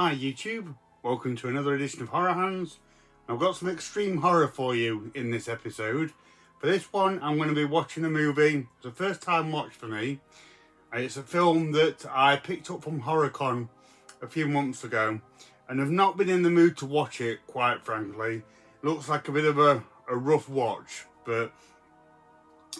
Hi YouTube, welcome to another edition of Horror Hands. I've got some extreme horror for you in this episode. For this one I'm going to be watching a movie. It's a first time watch for me. It's a film that I picked up from HorrorCon a few months ago and have not been in the mood to watch it, quite frankly. It looks like a bit of a rough watch, but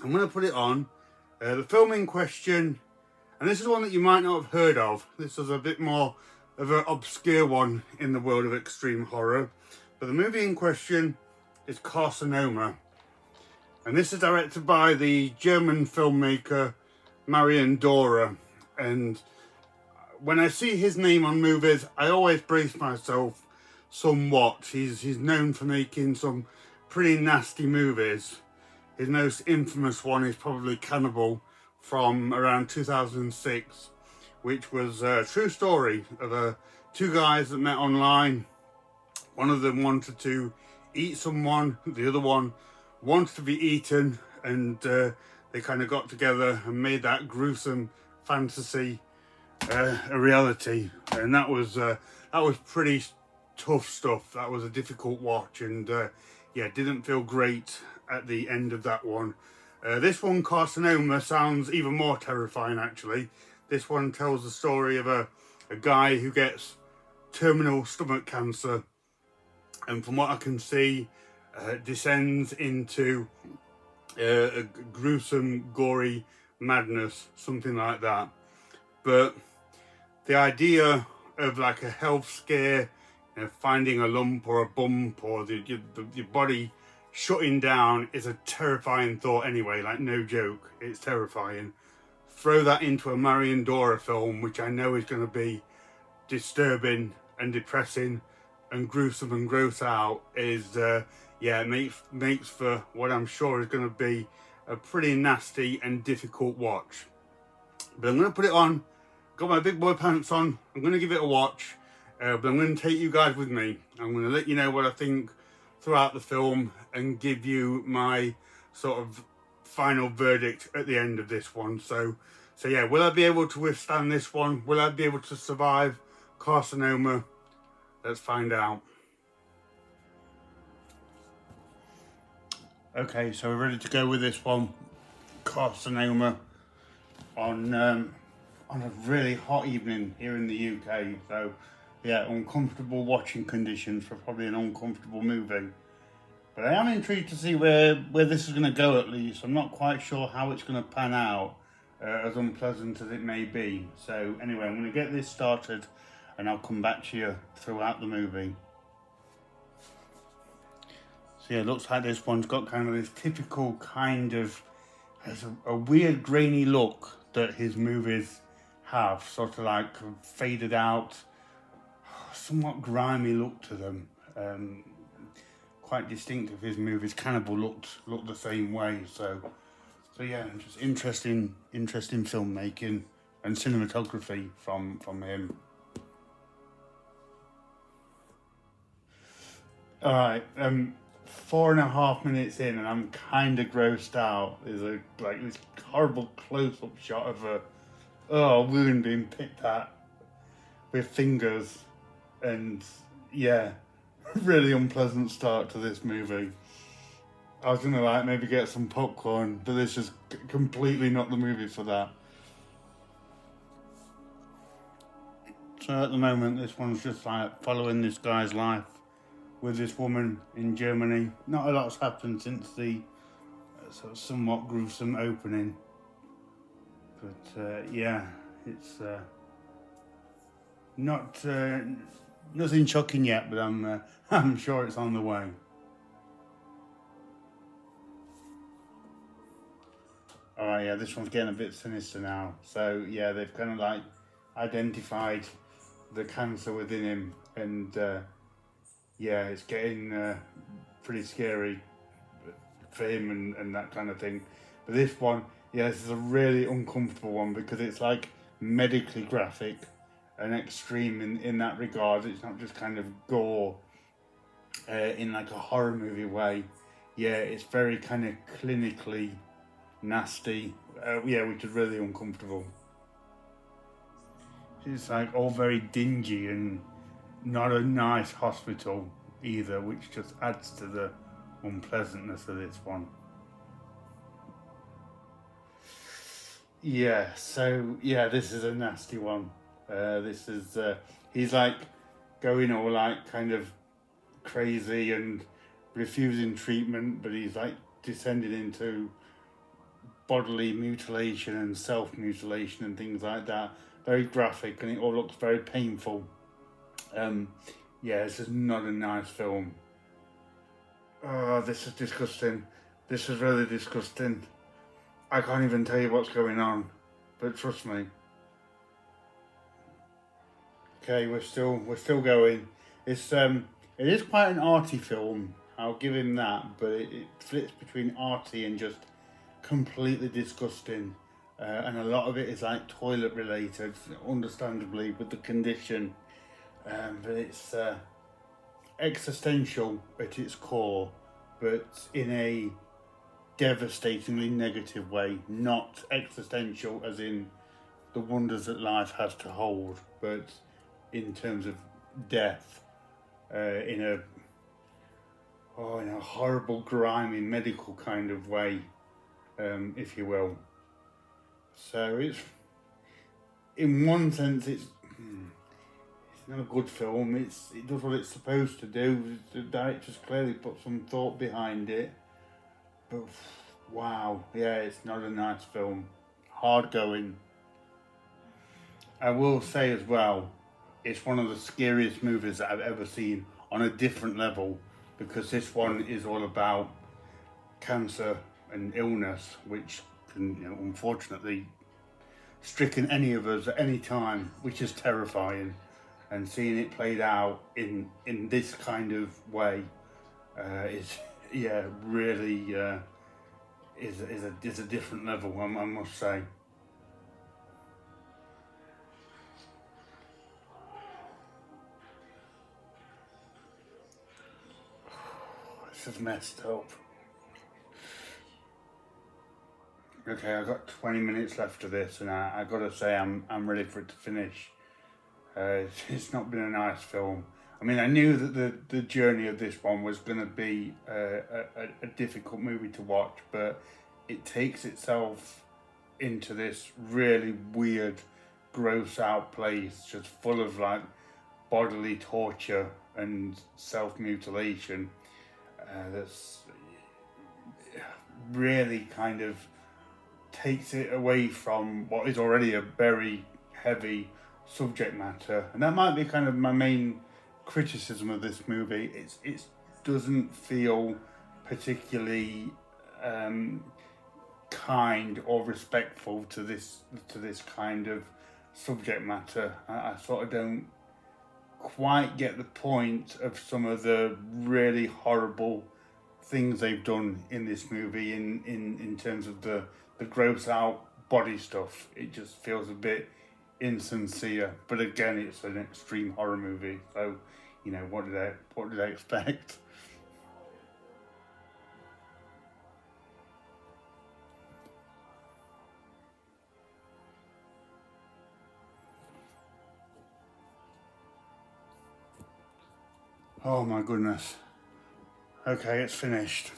I'm going to put it on. The film in question, and this is one that you might not have heard of. This is a bit more of an obscure one in the world of extreme horror. But the movie in question is Carcinoma. And this is directed by the German filmmaker Marian Dora. And when I see his name on movies, I always brace myself somewhat. He's known for making some pretty nasty movies. His most infamous one is probably Cannibal from around 2006, which was a true story of two guys that met online. One of them wanted to eat someone, the other one wanted to be eaten, and they kind of got together and made that gruesome fantasy a reality. And that was pretty tough stuff. That was a difficult watch, and yeah, didn't feel great at the end of that one. This one, Carcinoma, sounds even more terrifying actually. This one tells the story of a guy who gets terminal stomach cancer, and from what I can see, descends into a gruesome, gory madness, something like that. But the idea of like a health scare, finding a lump or a bump or your body shutting down is a terrifying thought anyway, like no joke, it's terrifying. Throw that into a Marian Dora film, which I know is going to be disturbing and depressing and gruesome and gross out, is yeah, it makes for what I'm sure is going to be a pretty nasty and difficult watch. But I'm going to put it on, got my big boy pants on, I'm going to give it a watch, but I'm going to take you guys with me. I'm going to let you know what I think throughout the film and give you my sort of final verdict at the end of this one. So yeah, will I be able to withstand this one? Will I be able to survive Carcinoma? Let's find out. Okay, so we're ready to go with this one, Carcinoma, on a really hot evening here in the UK. So yeah, uncomfortable watching conditions for probably an uncomfortable movie. But I am intrigued to see where this is going to go at least. I'm not quite sure how it's going to pan out, as unpleasant as it may be. So anyway, I'm going to get this started and I'll come back to you throughout the movie. So yeah, it looks like this one's got kind of this typical kind of, has a weird grainy look that his movies have. Sort of like faded out, somewhat grimy look to them. Quite distinctive. His movies, Cannibal looked the same way. So yeah, just interesting filmmaking and cinematography from him. All right, 4.5 minutes in, and I'm kind of grossed out. There's like this horrible close-up shot of a wound being picked at with fingers, and yeah. Really unpleasant start to this movie. I was gonna like maybe get some popcorn, but this is completely not the movie for that. So at the moment, this one's just like following this guy's life with this woman in Germany. Not a lot's happened since the sort of somewhat gruesome opening, but yeah, it's not. Nothing shocking yet, but I'm sure it's on the way. Alright, yeah, this one's getting a bit sinister now. So yeah, they've kind of like identified the cancer within him, and yeah, it's getting pretty scary for him and that kind of thing. But this one, yeah, this is a really uncomfortable one because it's like medically graphic and extreme in that regard. It's not just kind of gore in like a horror movie way. Yeah, it's very kind of clinically nasty. Yeah, which is really uncomfortable. It's like all very dingy and not a nice hospital either, which just adds to the unpleasantness of this one. Yeah, so yeah, this is a nasty one. This is he's like going all like kind of crazy and refusing treatment, but he's like descended into bodily mutilation and self-mutilation and things like that. Very graphic, and it all looks very painful. Yeah, this is not a nice film. Oh, this is disgusting. This is really disgusting. I can't even tell you what's going on, but trust me. Okay, we're still going. It is quite an arty film. I'll give him that, but it flips between arty and just completely disgusting. And a lot of it is like toilet related, understandably, with the condition. But it's existential at its core, but in a devastatingly negative way. Not existential as in the wonders that life has to hold, but in terms of death, in a horrible, grimy, medical kind of way, if you will. So it's, in one sense, it's not a good film. It does what it's supposed to do. The director's clearly put some thought behind it. But wow, yeah, it's not a nice film. Hard going. I will say as well, it's one of the scariest movies that I've ever seen on a different level, because this one is all about cancer and illness, which can, unfortunately, stricken any of us at any time, which is terrifying. And seeing it played out in this kind of way is, yeah, really is a different level, I must say. This is messed up. Okay, I've got 20 minutes left of this, and I gotta say I'm ready for it to finish. It's not been a nice film. I mean, I knew that the journey of this one was going to be a difficult movie to watch, but it takes itself into this really weird, gross out place, just full of like bodily torture and self-mutilation. That's really kind of takes it away from what is already a very heavy subject matter, and that might be kind of my main criticism of this movie. It doesn't feel particularly kind or respectful to this kind of subject matter. I sort of don't quite get the point of some of the really horrible things they've done in this movie in terms of the gross out body stuff. It just feels a bit insincere, but again, it's an extreme horror movie, so what did I expect? Oh my goodness. Okay, it's finished.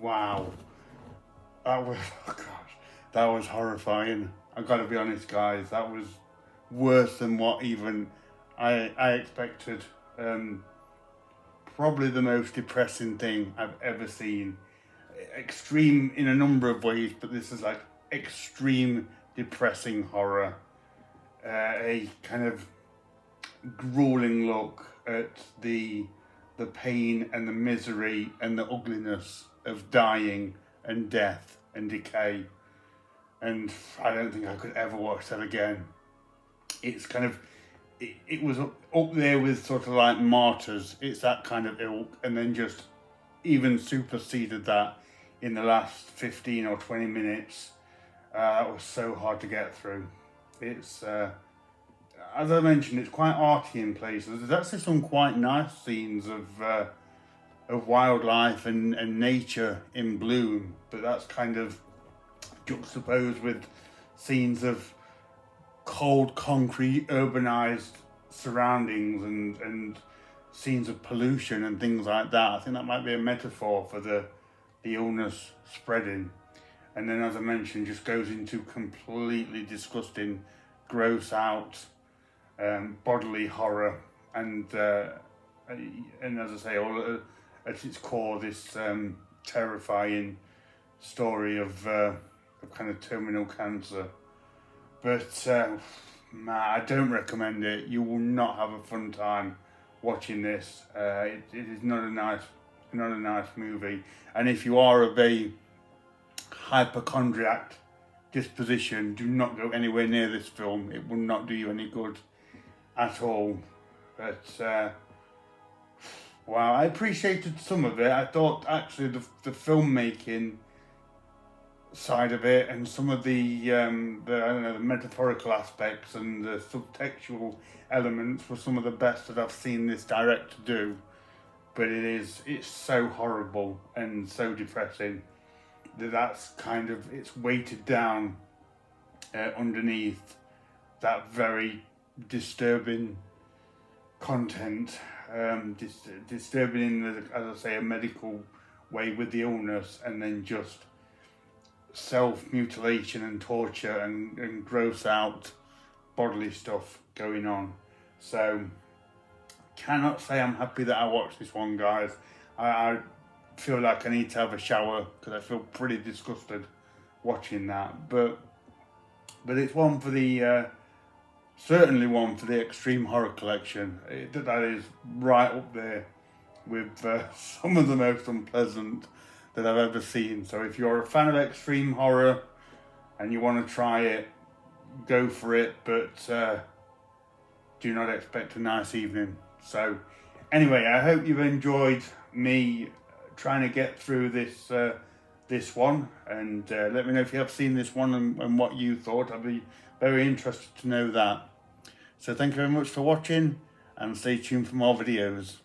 Wow. That was, oh gosh, that was horrifying. I gotta be honest, guys, that was worse than what even I expected. Probably the most depressing thing I've ever seen. Extreme in a number of ways, but this is like extreme depressing horror. A kind of grueling look at the pain and the misery and the ugliness of dying and death and decay, and I don't think I could ever watch that again. It's kind of, it was up there with sort of like Martyrs. It's that kind of ilk, and then just even superseded that in the last 15 or 20 minutes. That was so hard to get through. It's as I mentioned, it's quite arty in places. There's actually some quite nice scenes of wildlife and nature in bloom, but that's kind of juxtaposed with scenes of cold, concrete, urbanized surroundings and scenes of pollution and things like that. I think that might be a metaphor for the illness spreading. And then, as I mentioned, just goes into completely disgusting, gross out, bodily horror, and as I say, all at its core, this terrifying story of kind of terminal cancer. But I don't recommend it. You will not have a fun time watching this. It is not a nice movie. And if you are of a hypochondriac disposition, do not go anywhere near this film. It will not do you any good at all. But wow, I appreciated some of it. I thought actually the filmmaking side of it and some of the I don't know, the metaphorical aspects and the subtextual elements were some of the best that I've seen this director do. But it's so horrible and so depressing that's kind of, it's weighted down underneath that very disturbing content, disturbing in the, as I say, a medical way with the illness, and then just self-mutilation and torture and gross out bodily stuff going on. So cannot say I'm happy that I watched this one, guys. I feel like I need to have a shower because I feel pretty disgusted watching that. But it's one for the certainly one for the Extreme Horror Collection. That is right up there with some of the most unpleasant that I've ever seen. So if you're a fan of extreme horror and you want to try it, go for it, but do not expect a nice evening. So anyway, I hope you've enjoyed me trying to get through this one, and let me know if you have seen this one and what you thought. I'd be very interested to know that. So thank you very much for watching, and stay tuned for more videos.